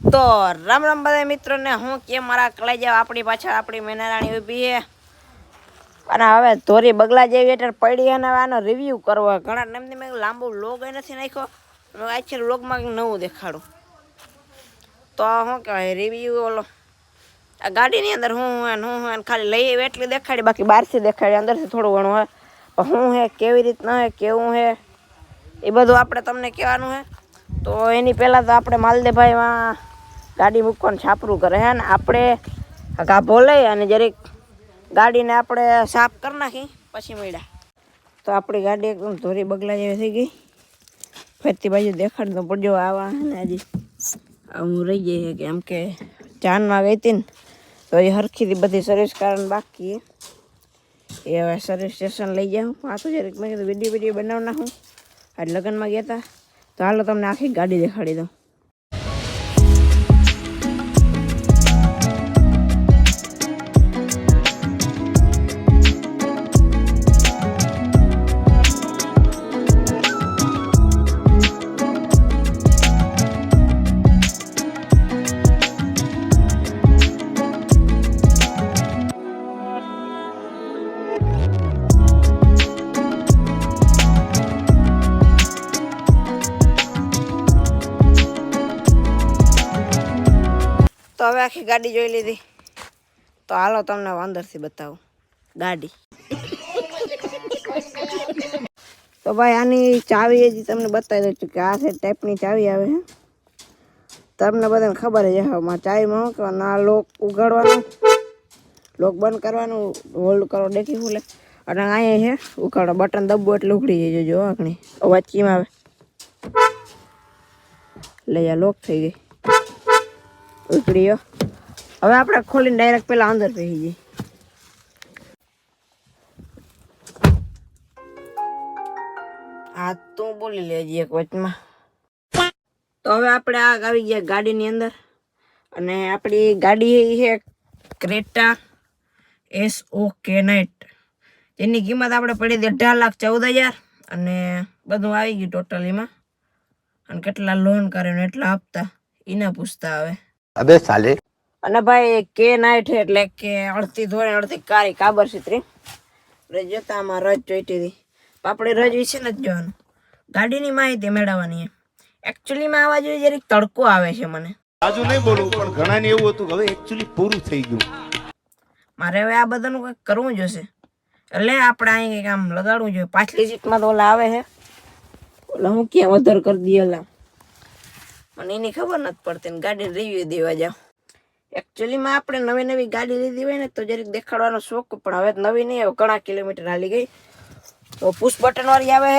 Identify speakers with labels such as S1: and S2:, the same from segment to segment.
S1: તો રામ રામ બધા મિત્રોને હું કે મારા કલેજા આપણી પાછળ આપણી મેનારાણી ઊભી છે અને હવે ધોરી બગલા જેવી એટલે પડી અને આનો રિવ્યૂ કરવો ઘણા ટાઈમથી મેં લાંબુ વ્લોગ નથી નાખ્યો મેં આખી વ્લોગમાં નવું દેખાડું તો શું કહેવાય રિવ્યૂ ઓલો આ ગાડીની અંદર હું ખાલી લઈ એટલી દેખાડી બાકી બહારથી દેખાડી અંદરથી થોડું ઘણું હોય પણ શું હે કેવી રીતના હે કેવું હે એ બધું આપણે તમને કહેવાનું હે તો એની પહેલાં તો આપણે માલદેભાઈમાં ગાડી મૂકવાનું છાપરું કરે હે ને આપણે ગાભો લઈ અને જરીક ગાડીને આપણે સાફ કરી નાખી પછી મળ્યા તો આપણી ગાડી એકદમ ધોરી બગલા જેવી થઈ ગઈ ફરતી બાજુ દેખાડ તો પડજો આવા ને હજી હું રહી જઈએ કે એમ કે જાનમાં ગઈ હતી ને તો એ હરખીથી બધી સર્વિસ કારણ બાકી એ હવે સર્વિસ સ્ટેશન લઈ જાઉં પાછું જરીક મેં કીધું વિડીયો બનાવી નાખું આજ લગ્નમાં ગયા હતા તો હાલો તમને આખી ગાડી દેખાડી દઉં તો હવે આખી ગાડી જોઈ લીધી તો હાલો તમને અંદરથી બતાવું ગાડી તો ભાઈ આની ચાવી હજી તમને બતાવી દઉં છું કે આ છે ટાઈપની ચાવી આવે છે તમને બધાને ખબર જ હશે ચાવીમાં શું કરવાનું આ લોક ઉગાડવાનું લોક બંધ કરવાનું હોલ્ડ કરો ડેકી ખુલે અને અહીંયા છે ઉગાડો બટન દબો એટલે ઉઘડી જજો જો આખણી અવાજ કેમ આવે લઈ જા લોક થઈ ગઈ ઉકળી ગયો હવે આપણે ખોલીને ડાયરેક્ટ પેલા અંદર બેસી જઈએ હા તું બોલી લેજે એક વચમાં તો હવે આપણે આ આવી ગયા ગાડીની અંદર અને આપણી ગાડી છે ક્રેટા SOK9 જેની કિંમત આપણે પડી હતી 18,14,000 અને બધું આવી ગયું ટોટલીમાં અને કેટલા લોન કરે ને એટલા હપ્તા એના પૂછતા આવે
S2: અબે સાલે
S1: અને ભાઈ K9 એટલે કે અડધી ધોરણ અડધી કારી કાબર છત્રી જોતા આમાં રજ જોઈતી હતી આપણે રજ વિશે નથી જોવાનું ગાડીની માહિતી મેળવવાની એકચ્યુઅલીમાં આવા જોઈએ જરીક તડકો આવે છે મને
S2: આજુ નહીં બોલું પણ ઘણા ને એવું હતું કે હવે એકચ્યુઅલી પૂરું થઈ ગયું
S1: મારે હવે આ બધાનું કંઈક કરવું જોશે એટલે આપણે અહીં કંઈક આમ લગાડવું જોઈએ પાછલી સીટમાં તો ઓલા આવે છે ઓલા હું ક્યાં વધારે કરી દઈએ ઓલા મને એની ખબર નથી પડતી ને ગાડી રિવ્યુ દેવા જાવ એકચ્યુઅલીમાં આપણે નવી નવી ગાડી લીધી હોય ને તો જરીક દેખાડવાનો શોખ પણ હવે નવી નહીં આવે ઘણા કિલોમીટર હાલી ગઈ તો પુશ બટન વાળી આવે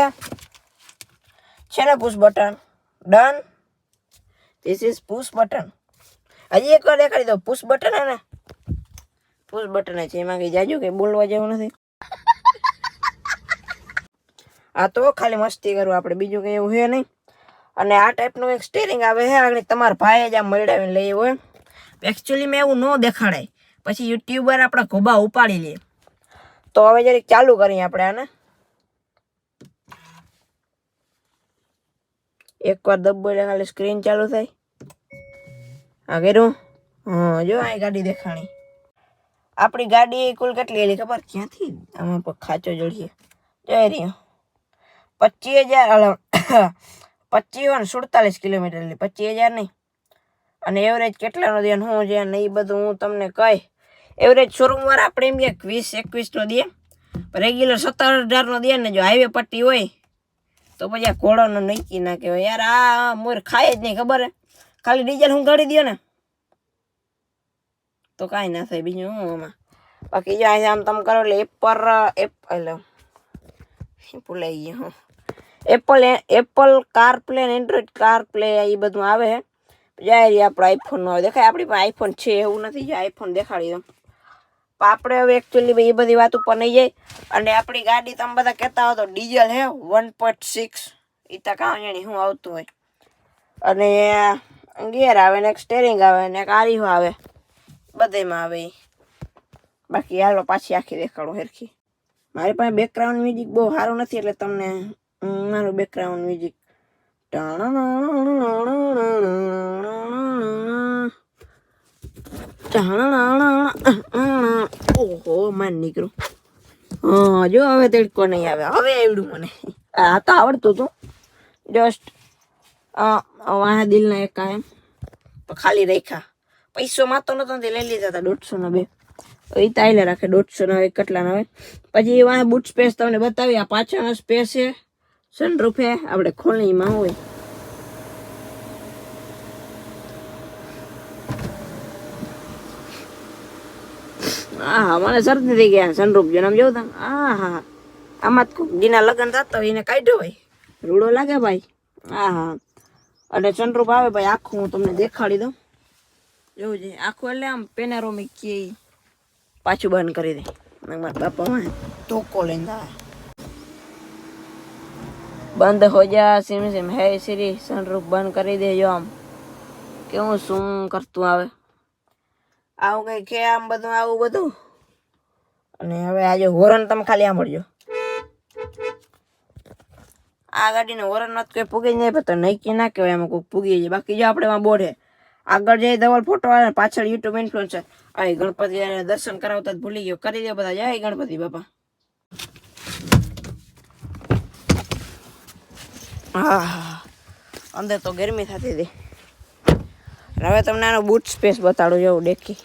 S1: છે ને push button done this is push button હજી એક વાર દેખાડી દો પુશ બટન હે ને પુશ બટન છે એમાં કઈ જાજુ કઈ બોલવા જેવું નથી આ તો ખાલી મસ્તી કરવું આપણે બીજું કઈ એવું છે નહીં અને આ ટાઈપનું એક સ્ટીરિંગ આવે છે આગળ તમારા ભાઈ જ આમ મળાવીને લઈ હોય એકચ્યુઅલીમાં એવું ન દેખાડાય પછી યુટ્યુબર આપણા ખોબા ઉપાડી લે તો હવે જરીક ચાલુ કરીએ આપણે આને એકવાર દબ્બો એટલે ખાલી સ્ક્રીન ચાલુ થાય હા કર્યું હા જો આ ગાડી દેખાણી આપણી ગાડી કુલ કેટલી એલી ખબર ક્યાંથી આમાં પર ખાચો જડીએ જઈ રહ્યો 25,47 કિલોમીટર એટલે 25,000 નહીં અને એવરેજ કેટલાનો દે શું છે ને એ બધું હું તમને કહી એવરેજ શોરૂમવાર આપણે એમ કે 20-21 નો દે રેગ્યુલર 17,000 દે ને જો હાઈવે પટ્ટી હોય તો પછી આ ઘોડાનો નક્કી ના કહેવાય યાર આ મોર ખાય જ નહીં ખબર હે ખાલી ડીઝલ હું ગાડી દો ને તો કાંઈ ના થાય બીજું હું આમાં બાકી જો આમ તમે કરો એટલે ભૂલાઈ ગયું હું Apple car play Android car play એ બધું આવે છે જાય આપણે આઈફોન નો આવે દેખાય આપણી પાસે આઈફોન છે એવું નથી જે આઈફોન દેખાડી દઉં પણ આપણે હવે એકચ્યુઅલી એ બધી વાત ઉપર નહીં જાય અને આપણી ગાડી તમે બધા કહેતા હો તો ડીઝલ હે 1.6 એ તો કાં જાણી શું આવતું હોય અને ગિયર આવે ને એક સ્ટેરિંગ આવે ને એક આરીહો આવે બધેમાં આવે બાકી હાલો પાછી આખી દેખાડો હેરખી મારી પાસે બેકગ્રાઉન્ડ મ્યુઝિક બહુ સારું નથી એટલે તમને મારું બેકગ્રાઉન્ડ મ્યુઝિક ઓહો માન નીકળું. હા જો હવે તડકો નહીં આવે, હવે આવડ્યું મને. આ તો આવડતું હતું જસ્ટ વાહ દિલના એક કાયમ તો ખાલી રાખ્યા. પૈસો માતો નતો લઈ લીધા હતા 150 ના 2. એ તાઈલે રાખે 150 ના કેટલા ના હોય. પછી વાહ બૂટ સ્પેસ તમને બતાવી. આ પાછળનો સ્પેસ છે, સનરૂફ છે, આપણે ખોલણીમાં હોય. હા મને શરદી થઈ ગયા સનરૂફ જોઈને. આમ જોઉં તમે હા આમાં જ દીના લગ્ન થતા હોય એને કાઢ્યો હોય, રૂડો લાગે ભાઈ. હા અને સનરૂફ આવે ભાઈ આખું હું તમને દેખાડી દઉં. જોવું છે આખું એટલે આમ પેનારોમિક કે પાછું બંધ કરી દે. મારા બાપા ધોકો લઈને આવે. બંધ હો જા સિમ સિમ હે સિરી, સનરૂફ બંધ કરી દેજો. આમ કેવું શું કરતું આવે આવું કઈ કે આમ બધું આવું બધું. અને હવે આજે હોરન તમે ખાલી સાંભળજો. આ ગાડીને હોરન નથી કોઈ પૂગી જાય તો નૈકી ના કહેવાય, એમાં કોઈ પૂગી જાય. બાકી જો આપણે એમાં બોર્ડ છે આગળ જઈ ધવલ ફોટો આવે, પાછળ યુટ્યુબ ઇન્ફ્લુએન્સર. આ ગણપતિ દર્શન કરાવતા જ ભૂલી ગયો. કરી દે બધા જય ગણપતિ બાપા. હા અંદર તો ગરમી થતી હતી. હવે તમને આનો બૂટ સ્પેસ બતાડું. જવું ડેકી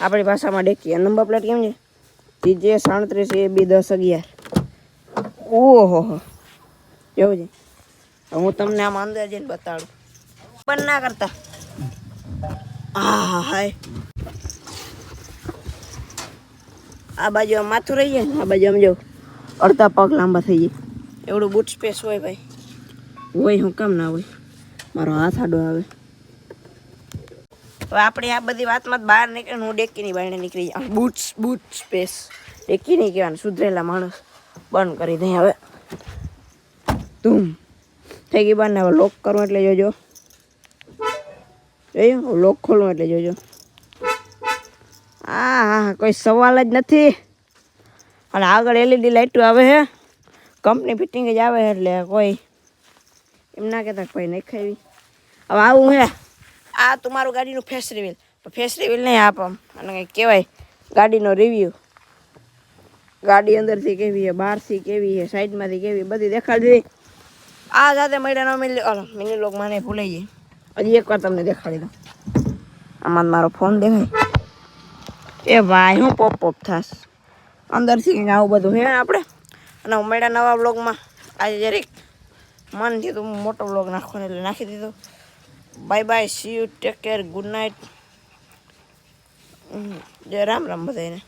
S1: આપણી ભાષામાં ડેકી. નંબર પ્લેટ કેમ છે? TJ 37 AB 1011. ઓહો જેવું છે. હું તમને આમ અંદર જઈને બતાડું. બંધ ના કરતા. હા હાય આ બાજુ આમ માથું રહી જાય ને, આ બાજુ આમ જો અડધા પગ લાંબા થઈ જાય. એવડું બૂટ સ્પેસ હોય ભાઈ. હોય હું કામ ના હોય. મારો હાથ આડો આવે. હવે આપણે આ બધી વાતમાં બહાર નીકળીને હું ડેકીની બાયણે નીકળી જાઉં. બૂટ સ્પેસ ડેકી નહીં કહેવાનું. સુધરેલા માણસ બંધ કરી દઈ. હવે ધૂમ થઈ ગઈ બાર ને. હવે લોક કરવું એટલે જોજો. જોયો લોક ખોલવું એટલે જોજો. હા કોઈ સવાલ જ નથી. અને આગળ LED લાઇટો આવે છે, કંપની ફિટિંગ જ આવે છે. એટલે કોઈ એમ ના કહેતા કોઈ નહીં ખાવી. હવે આવું હે આ તમારું ગાડીનું ફેસ રિવીલ. ફેસ રિવીલ નહીં આપમ અને કંઈક કહેવાય ગાડીનો રિવ્યૂ. ગાડી અંદરથી કેવી છે, બહારથી કેવી છે, સાઈડમાંથી કેવી, બધી દેખાડી. આ સાથે મળ્યા ન મળ્યો મિની લોક મને ભૂલાઈ જાય. હજી એકવાર તમને દેખાડી દઉં. આમાં મારો ફોન દેખાય. એ ભાઈ હું પોપ થાશ અંદરથી આવું બધું હે આપણે. અને મળ્યા નવા બ્લોગમાં. આજે જરીક મન થયું તો મોટો બ્લોગ નાખવાનો એટલે નાખી દીધો. Bye bye, C you, take care, good night, જય રામ રામ બધાને.